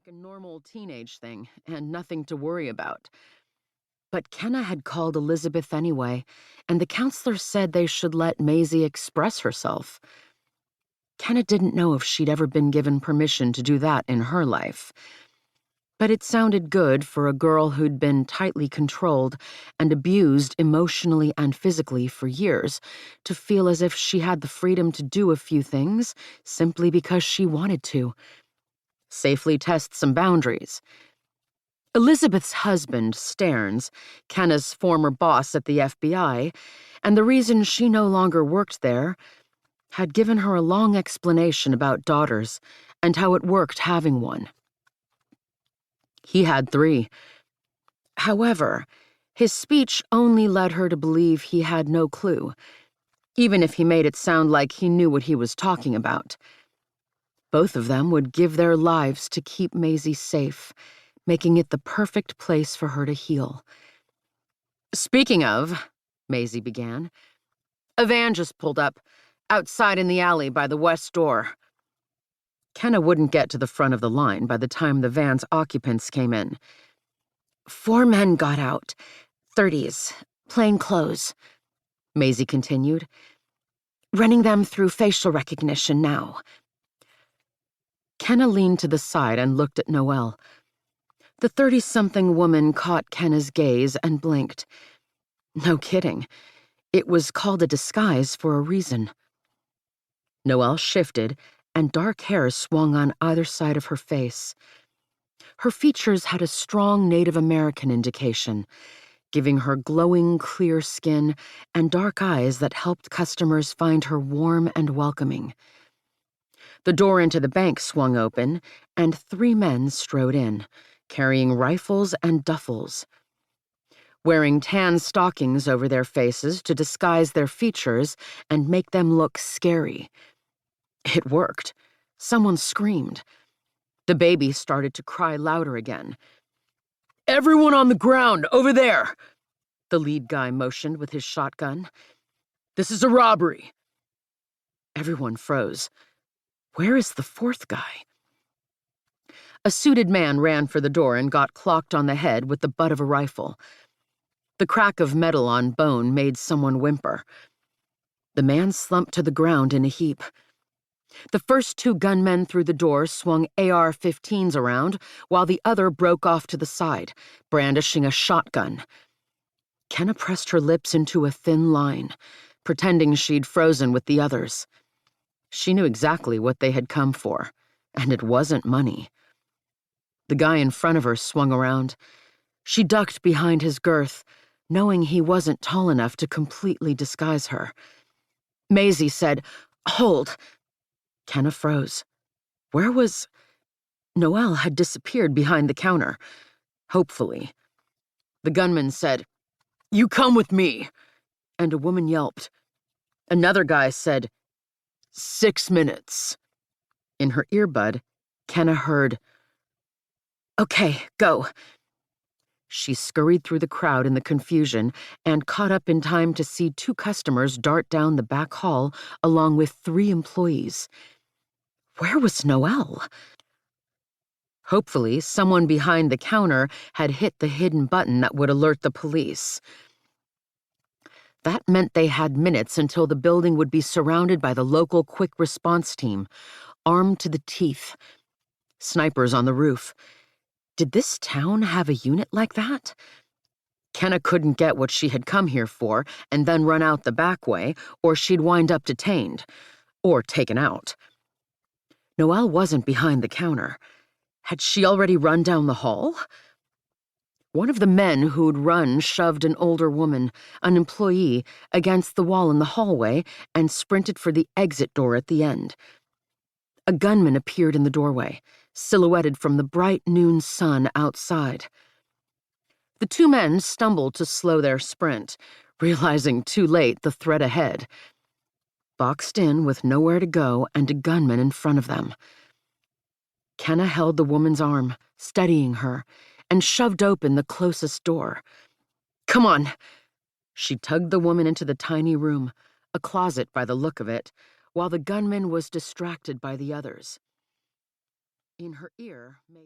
like a normal teenage thing and nothing to worry about. But Kenna had called Elizabeth anyway, and the counselor said they should let Maisie express herself. Kenna didn't know if she'd ever been given permission to do that in her life. But it sounded good for a girl who'd been tightly controlled and abused emotionally and physically for years to feel as if she had the freedom to do a few things simply because she wanted to. Safely test some boundaries. Elizabeth's husband, Stearns, Kenna's former boss at the FBI, and the reason she no longer worked there, had given her a long explanation about daughters and how it worked having one. He had 3. However, his speech only led her to believe he had no clue, even if he made it sound like he knew what he was talking about. Both of them would give their lives to keep Maisie safe, making it the perfect place for her to heal. "Speaking of," Maisie began, "a van just pulled up, outside in the alley by the west door." Kenna wouldn't get to the front of the line by the time the van's occupants came in. 4 men got out, 30s, plain clothes, Maisie continued, "running them through facial recognition now." Kenna leaned to the side and looked at Noelle. The 30-something woman caught Kenna's gaze and blinked. No kidding. It was called a disguise for a reason. Noelle shifted, and dark hair swung on either side of her face. Her features had a strong Native American indication, giving her glowing, clear skin and dark eyes that helped customers find her warm and welcoming. The door into the bank swung open, and 3 men strode in, carrying rifles and duffels. Wearing tan stockings over their faces to disguise their features and make them look scary. It worked. Someone screamed. The baby started to cry louder again. "Everyone on the ground, over there!" The lead guy motioned with his shotgun. "This is a robbery." Everyone froze. Where is the 4th guy? A suited man ran for the door and got clocked on the head with the butt of a rifle. The crack of metal on bone made someone whimper. The man slumped to the ground in a heap. The first 2 gunmen through the door swung AR-15s around, while the other broke off to the side, brandishing a shotgun. Kenna pressed her lips into a thin line, pretending she'd frozen with the others. She knew exactly what they had come for, and it wasn't money. The guy in front of her swung around. She ducked behind his girth, knowing he wasn't tall enough to completely disguise her. Maisie said, "Hold." Kenna froze. Where was... Noelle had disappeared behind the counter. Hopefully. The gunman said, "You come with me," and a woman yelped. Another guy said, "6 minutes." In her earbud, Kenna heard, "Okay, go." She scurried through the crowd in the confusion and caught up in time to see 2 customers dart down the back hall along with 3 employees. Where was Noelle? Hopefully, someone behind the counter had hit the hidden button that would alert the police. That meant they had minutes until the building would be surrounded by the local quick response team, armed to the teeth. Snipers on the roof. Did this town have a unit like that? Kenna couldn't get what she had come here for and then run out the back way, or she'd wind up detained. Or taken out. Noelle wasn't behind the counter. Had she already run down the hall? One of the men who'd run shoved an older woman, an employee, against the wall in the hallway and sprinted for the exit door at the end. A gunman appeared in the doorway, silhouetted from the bright noon sun outside. The 2 men stumbled to slow their sprint, realizing too late the threat ahead. Boxed in with nowhere to go and a gunman in front of them. Kenna held the woman's arm, steadying her, and shoved open the closest door. "Come on." She tugged the woman into the tiny room, a closet by the look of it, while the gunman was distracted by the others. In her ear, Maisie